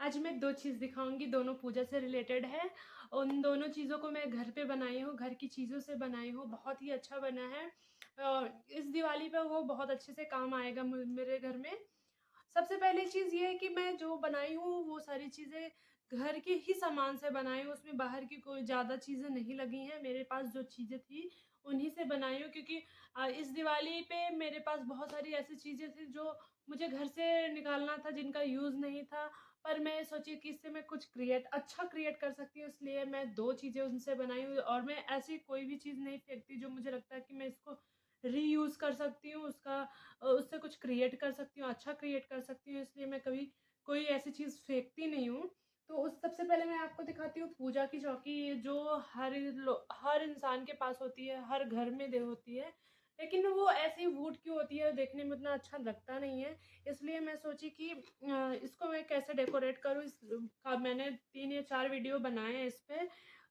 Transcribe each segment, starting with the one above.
आज मैं 2 चीज़ दिखाऊँगी, दोनों पूजा से रिलेटेड है। उन दोनों चीज़ों को मैं घर पे बनाई हूँ, घर की चीज़ों से बनाई हूँ, बहुत ही अच्छा बना है। इस दिवाली पे वो बहुत अच्छे से काम आएगा मेरे घर में। सबसे पहली चीज़ ये है कि मैं जो बनाई हूँ, वो सारी चीज़ें घर के ही सामान से बनाई हूँ, उसमें बाहर की कोई ज़्यादा चीज़ें नहीं लगी हैं। मेरे पास जो चीज़ें थी, उन्हीं से बनाई हूँ क्योंकि इस दिवाली पे मेरे पास बहुत सारी ऐसी चीज़ें थी जो मुझे घर से निकालना था, जिनका यूज़ नहीं था। पर मैं सोची कि इससे मैं कुछ अच्छा क्रिएट कर सकती हूँ, इसलिए मैं 2 चीज़ें उनसे बनाई हुई और मैं ऐसी कोई भी चीज़ नहीं फेंकती जो मुझे लगता है कि मैं इसको रीयूज़ कर सकती हूँ, उससे कुछ क्रिएट कर सकती हूँ, अच्छा क्रिएट कर सकती हूँ, इसलिए मैं कभी कोई ऐसी चीज़ फेंकती नहीं हूँ। तो उस सबसे पहले मैं आपको दिखाती हूँ पूजा की चौकी जो हर इंसान के पास होती है, हर घर में होती है। लेकिन वो ऐसी वुड की होती है, देखने में उतना अच्छा लगता नहीं है। इसलिए मैं सोची कि इसको मैं कैसे डेकोरेट करूँ। मैंने 3 या 4 वीडियो बनाए हैं इस पे।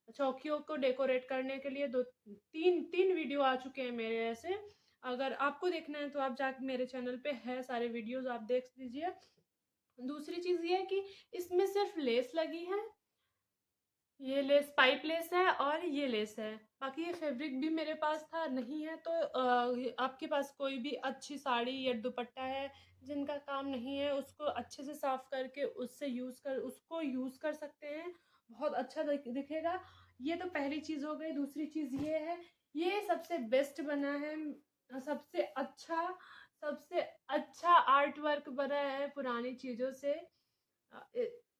चौकियों को डेकोरेट करने के लिए 2-3 वीडियो आ चुके हैं मेरे ऐसे। अगर आपको देखना है तो आप जाके मेरे चैनल पे है सारे वीडियोज़, आप देख लीजिए। दूसरी चीज़ ये है कि इसमें सिर्फ़ लेस लगी है। ये लेस पाइप लेस है और ये लेस है। बाकी ये फैब्रिक भी मेरे पास था, नहीं है तो आपके पास कोई भी अच्छी साड़ी या दुपट्टा है जिनका काम नहीं है, उसको अच्छे से साफ़ करके उसको यूज़ कर सकते हैं। बहुत अच्छा दिखेगा। ये तो पहली चीज़ हो गई। दूसरी चीज़ ये है, ये सबसे बेस्ट बना है। सबसे अच्छा सबसे अच्छा आर्ट वर्क बना है पुरानी चीज़ों से।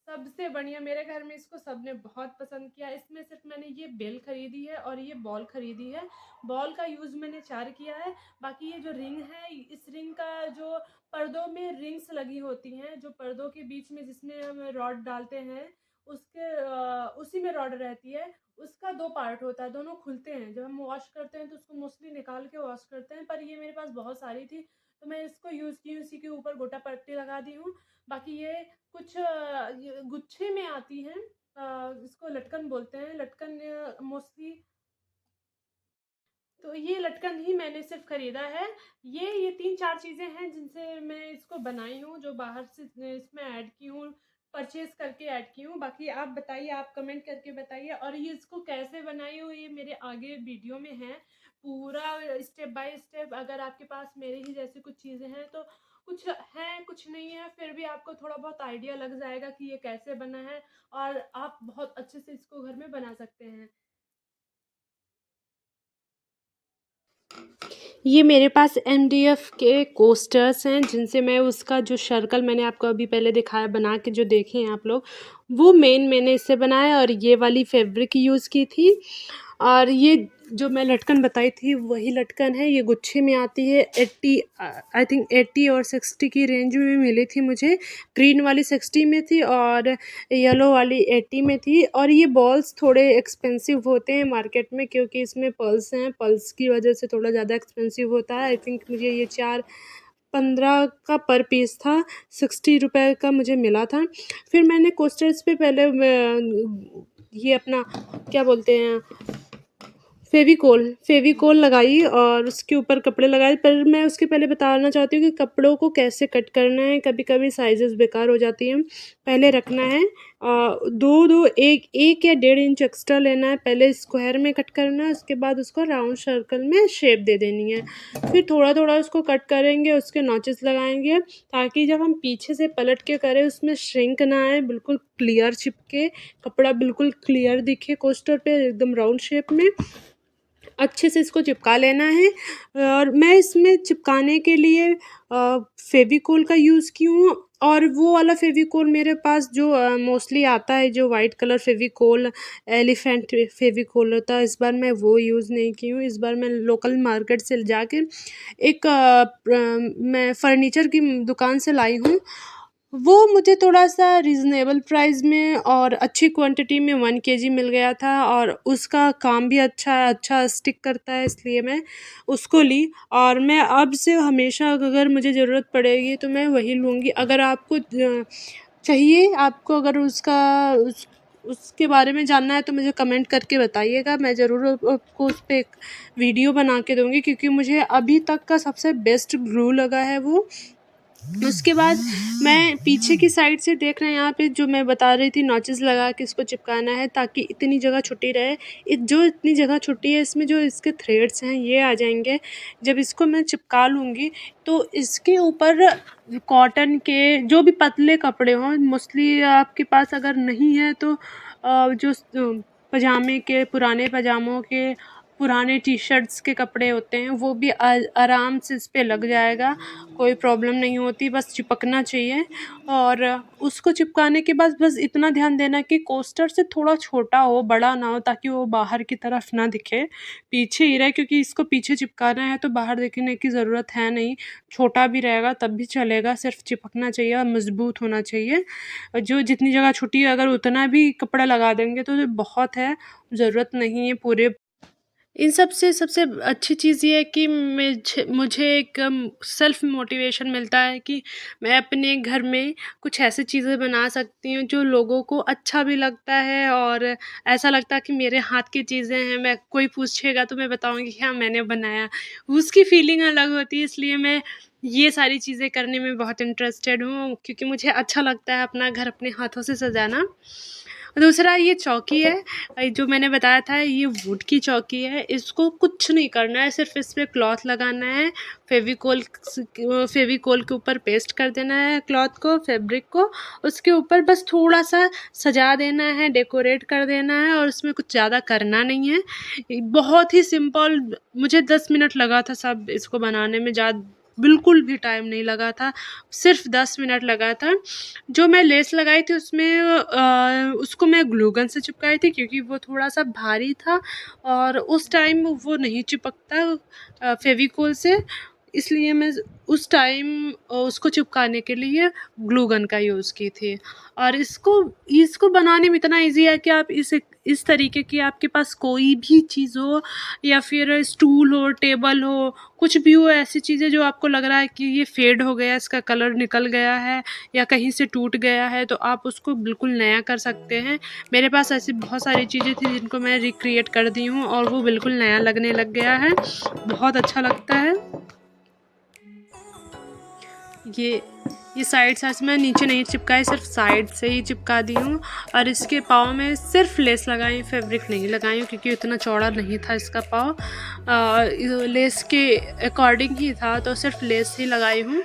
सबसे बढ़िया मेरे घर में इसको सबने बहुत पसंद किया। इसमें सिर्फ मैंने ये बेल खरीदी है और ये बॉल खरीदी है। बॉल का यूज़ मैंने 4 किया है। बाकी ये जो रिंग है, इस रिंग का जो पर्दों में रिंग्स लगी होती हैं, जो पर्दों के बीच में जिसमें हम रॉड डालते हैं, उसी में रॉड रहती है। उसका 2 पार्ट होता है, दोनों खुलते हैं। जब हम वॉश करते हैं तो उसको मोस्टली निकाल के वॉश करते हैं, पर ये मेरे पास बहुत सारी थी तो मैं इसको यूज़ की हूँ। इसी के ऊपर गोटा पट्टी लगा दी हूँ। बाकी ये कुछ ये गुच्छे में आती हैं। इसको लटकन बोलते हैं। लटकन मोस्टली तो ये लटकन ही मैंने सिर्फ़ खरीदा है। ये 3-4 चीज़ें हैं जिनसे मैं इसको बनाई हूँ, जो बाहर से इसमें ऐड की हूँ, परचेज़ करके ऐड की हूँ। बाकी आप बताइए, आप कमेंट करके बताइए और ये इसको कैसे बनाई हूँ, ये मेरे आगे वीडियो में है। पूरा स्टेप बाय स्टेप। अगर आपके पास मेरे ही जैसी कुछ चीज़ें हैं तो कुछ है, कुछ नहीं है, फिर भी आपको थोड़ा बहुत आइडिया लग जाएगा कि ये कैसे बना है और आप बहुत अच्छे से इसको घर में बना सकते हैं। ये मेरे पास एमडीएफ के कोस्टर्स हैं जिनसे मैं उसका जो सर्कल मैंने आपको अभी पहले दिखाया बना के जो देखे हैं आप लोग, वो मैंने इससे बनाया और ये वाली फैब्रिक यूज़ की थी। और ये जो मैं लटकन बताई थी वही लटकन है। ये गुच्छे में आती है। 80 आई थिंक 80 और 60 की रेंज में मिली थी मुझे। ग्रीन वाली 60 में थी और येलो वाली 80 में थी। और ये बॉल्स थोड़े एक्सपेंसिव होते हैं मार्केट में क्योंकि इसमें पर्ल्स हैं। पर्ल्स की वजह से थोड़ा ज़्यादा एक्सपेंसिव होता है। आई थिंक मुझे ये 4-15 का पर पीस था। 60 रुपए का मुझे मिला था। फिर मैंने कोस्टर्स पे पहले ये अपना क्या बोलते हैं, फ़ेविकोल लगाई और उसके ऊपर कपड़े लगाए। पर मैं उसके पहले बताना चाहती हूँ कि कपड़ों को कैसे कट करना है। कभी-कभी साइज़ेज़ बेकार हो जाती हैं। पहले रखना है 2-2 1 या 1.5 इंच एक्स्ट्रा लेना है। पहले स्क्वायर में कट करना है, उसके बाद उसको राउंड सर्कल में शेप दे देनी है। फिर थोड़ा-थोड़ा उसको कट करेंगे, उसके नॉचेस लगाएँगे ताकि जब हम पीछे से पलट के करें उसमें श्रिंक ना आए, बिल्कुल क्लियर चिपके, कपड़ा बिल्कुल क्लियर दिखे कोस्टर पे एकदम राउंड शेप में। अच्छे से इसको चिपका लेना है। और मैं इसमें चिपकाने के लिए फ़ेविकोल का यूज़ की हूँ और वो वाला फ़ेविकोल मेरे पास जो मोस्टली आता है, जो white colour Fevicol, elephant Fevicol होता है। इस बार मैं वो यूज़ नहीं की हूँ। इस बार मैं लोकल मार्केट से जाके एक मैं फर्नीचर की दुकान से लाई हूँ। वो मुझे थोड़ा-सा रीज़नेबल प्राइस में और अच्छी क्वांटिटी में 1 केजी मिल गया था और उसका काम भी अच्छा स्टिक करता है, इसलिए मैं उसको ली। और मैं अब से हमेशा अगर मुझे ज़रूरत पड़ेगी तो मैं वही लूँगी। अगर आपको चाहिए, आपको अगर उसके बारे में जानना है तो मुझे कमेंट करके बताइएगा। मैं ज़रूर आपको उस पे एक वीडियो बना के दूँगी क्योंकि मुझे अभी तक का सबसे बेस्ट ग्लू लगा है वो। उसके बाद मैं पीछे की साइड से देख रहे हैं यहाँ पे जो मैं बता रही थी नॉचेस लगा के इसको चिपकाना है ताकि इतनी जगह छुट्टी रहे। जो इतनी जगह छुट्टी है इसमें जो इसके थ्रेड्स हैं ये आ जाएंगे। जब इसको मैं चिपका लूँगी तो इसके ऊपर कॉटन के जो भी पतले कपड़े हों, मोस्टली आपके पास अगर नहीं है तो पजामे के, पुराने पजामों के, पुराने टी-शर्ट्स के कपड़े होते हैं वो भी आराम से इस पे लग जाएगा, कोई प्रॉब्लम नहीं होती, बस चिपकना चाहिए। और उसको चिपकाने के बाद बस इतना ध्यान देना कि कोस्टर से थोड़ा छोटा हो, बड़ा ना हो, ताकि वो बाहर की तरफ ना दिखे, पीछे ही रहे, क्योंकि इसको पीछे चिपकाना है तो बाहर दिखने की ज़रूरत है नहीं। छोटा भी रहेगा तब भी चलेगा, सिर्फ चिपकना चाहिए और मज़बूत होना चाहिए। जो जितनी जगह छुट्टी है अगर उतना भी कपड़ा लगा देंगे तो बहुत है, ज़रूरत नहीं है पूरे। इन सब से सबसे अच्छी चीज़ ये है कि मुझे एक सेल्फ मोटिवेशन मिलता है कि मैं अपने घर में कुछ ऐसी चीज़ें बना सकती हूँ जो लोगों को अच्छा भी लगता है और ऐसा लगता है कि मेरे हाथ की चीज़ें हैं। मैं कोई पूछेगा तो मैं बताऊँगी हाँ मैंने बनाया, उसकी फीलिंग अलग होती है। इसलिए मैं ये सारी चीज़ें करने में बहुत इंटरेस्टेड हूँ, क्योंकि मुझे अच्छा लगता है अपना घर अपने हाथों से सजाना। दूसरा ये चौकी है, जो मैंने बताया था ये वुड की चौकी है। इसको कुछ नहीं करना है, सिर्फ इस पे क्लॉथ लगाना है, फेविकोल के ऊपर पेस्ट कर देना है क्लॉथ को, फैब्रिक को। उसके ऊपर बस थोड़ा सा सजा देना है, डेकोरेट कर देना है और उसमें कुछ ज़्यादा करना नहीं है। बहुत ही सिंपल, मुझे 10 मिनट लगा था सब इसको बनाने में, बिल्कुल भी टाइम नहीं लगा था, सिर्फ 10 मिनट लगा था। जो मैं लेस लगाई थी उसमें उसको मैं ग्लू गन से चिपकाई थी, क्योंकि वो थोड़ा-सा भारी था और उस टाइम वो नहीं चिपकता फ़ेविकोल से, इसलिए मैं उस टाइम उसको चिपकाने के लिए ग्लू गन का यूज़ की थी। और इसको इसको बनाने में इतना ईज़ी है कि आप इस तरीके की आपके पास कोई भी चीज़ हो, या फिर स्टूल हो, टेबल हो, कुछ भी हो, ऐसी चीज़ें जो आपको लग रहा है कि ये फ़ेड हो गया है, इसका कलर निकल गया है या कहीं से टूट गया है, तो आप उसको बिल्कुल नया कर सकते हैं। मेरे पास ऐसी बहुत सारी चीज़ें थी जिनको मैं रिक्रिएट कर दी हूँ और वो बिल्कुल नया लगने लग गया है, बहुत अच्छा लगता है। ये साइड से मैं नीचे नहीं चिपकाई, सिर्फ साइड से ही चिपका दी हूँ। और इसके पाँव में सिर्फ लेस लगाई, फैब्रिक नहीं लगाई हूँ, क्योंकि उतना चौड़ा नहीं था इसका पाँव, लेस के अकॉर्डिंग ही था, तो सिर्फ लेस ही लगाई हूँ।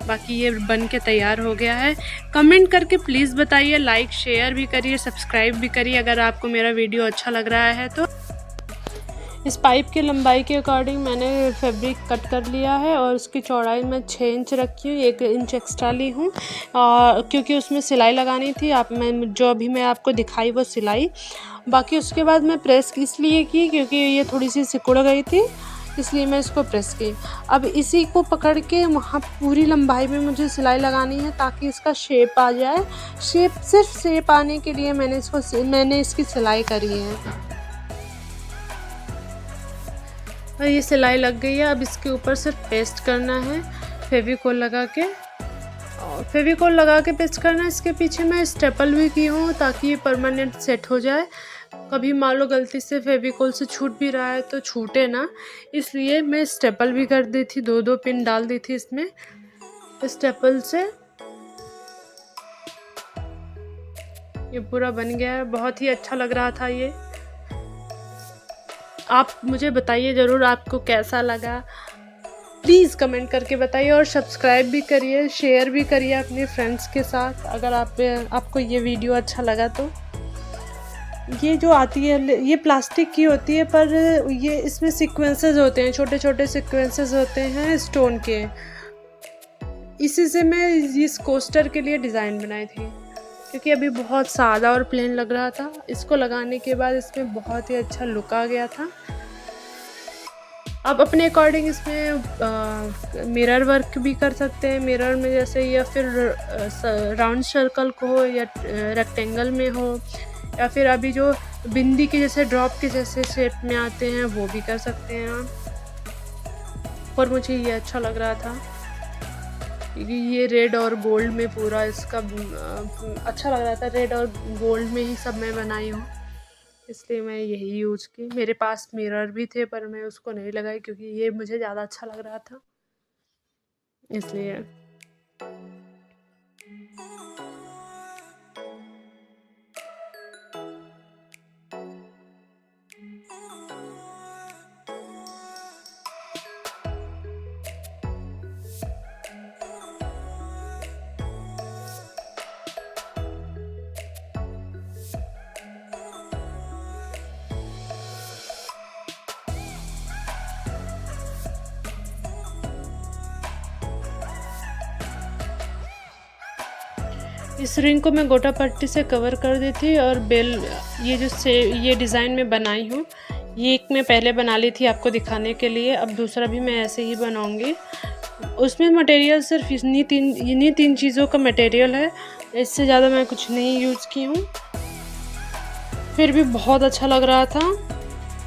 बाकी ये बन के तैयार हो गया है। कमेंट करके प्लीज़ बताइए, लाइक शेयर भी करिए, सब्सक्राइब भी करिए अगर आपको मेरा वीडियो अच्छा लग रहा है तो। इस पाइप की लंबाई के अकॉर्डिंग मैंने फैब्रिक कट कर लिया है और उसकी चौड़ाई मैं 6 इंच रखी हूँ, 1 इंच एक्स्ट्रा ली हूँ, क्योंकि उसमें सिलाई लगानी थी। जो अभी मैं आपको दिखाई वो सिलाई। बाकी उसके बाद मैं प्रेस इसलिए की क्योंकि ये थोड़ी सी सिकुड़ गई थी, इसलिए मैं इसको प्रेस की। अब इसी को पकड़ के वहाँ पूरी लंबाई में मुझे सिलाई लगानी है ताकि इसका शेप आ जाए। सिर्फ शेप आने के लिए मैंने इसकी सिलाई करी है। और ये सिलाई लग गई है। अब इसके ऊपर सिर्फ पेस्ट करना है फेविकोल लगा के, और फेविकोल लगा के पेस्ट करना है। इसके पीछे मैं स्टेपल भी की हूँ ताकि ये परमानेंट सेट हो जाए। कभी मान लो गलती से फेविकोल से छूट भी रहा है तो छूटे ना, इसलिए मैं स्टेपल भी कर दी थी, 2-2 पिन डाल दी थी इसमें स्टेपल से। ये पूरा बन गया है, बहुत ही अच्छा लग रहा था ये। आप मुझे बताइए ज़रूर आपको कैसा लगा, प्लीज़ कमेंट करके बताइए और सब्सक्राइब भी करिए, शेयर भी करिए अपने फ्रेंड्स के साथ अगर आपको ये वीडियो अच्छा लगा तो। ये जो आती है ये प्लास्टिक की होती है, पर ये इसमें सीक्वेंसेस होते हैं, छोटे छोटे सीक्वेंसेस होते हैं स्टोन के। इसी से मैं इस कोस्टर के लिए डिज़ाइन बनाई थी, क्योंकि अभी बहुत सादा और प्लेन लग रहा था। इसको लगाने के बाद इसमें बहुत ही अच्छा लुक आ गया था। आप अपने अकॉर्डिंग इसमें मिरर वर्क भी कर सकते हैं, मिरर में जैसे, या फिर राउंड सर्कल को हो या रेक्टेंगल में हो, या फिर अभी जो बिंदी के जैसे ड्रॉप के जैसे शेप में आते हैं वो भी कर सकते हैं आप। और मुझे ये अच्छा लग रहा था क्योंकि ये रेड और गोल्ड में पूरा इसका अच्छा लग रहा था, रेड और गोल्ड में ही सब मैं बनाई हूँ, इसलिए मैं यही यूज़ की। मेरे पास मिरर भी थे पर मैं उसको नहीं लगाई क्योंकि ये मुझे ज़्यादा अच्छा लग रहा था, इसलिए। इस रिंग को मैं गोटा पट्टी से कवर कर दी थी और बेल ये डिज़ाइन में बनाई हूँ। ये एक मैं पहले बना ली थी आपको दिखाने के लिए, अब दूसरा भी मैं ऐसे ही बनाऊँगी। उसमें मटेरियल सिर्फ इन्हीं तीन चीज़ों का मटेरियल है, इससे ज़्यादा मैं कुछ नहीं यूज़ की हूँ। फिर भी बहुत अच्छा लग रहा था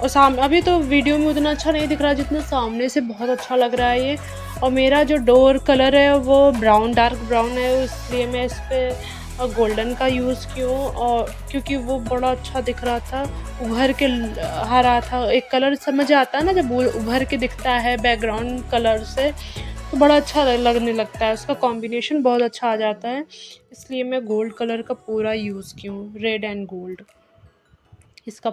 और अभी तो वीडियो में उतना अच्छा नहीं दिख रहा जितना सामने से बहुत अच्छा लग रहा है ये। और मेरा जो डोर कलर है वो डार्क ब्राउन है, इसलिए मैं इस पे गोल्डन का यूज़ की हूँ और क्योंकि वो बड़ा अच्छा दिख रहा था, उभर के आ रहा था। एक कलर समझ आता है ना जब वो उभर के दिखता है बैकग्राउंड कलर से, तो बड़ा अच्छा लगने लगता है, उसका कॉम्बिनेशन बहुत अच्छा आ जाता है। इसलिए मैं गोल्ड कलर का पूरा यूज़ की हूँ, रेड एंड गोल्ड। इसका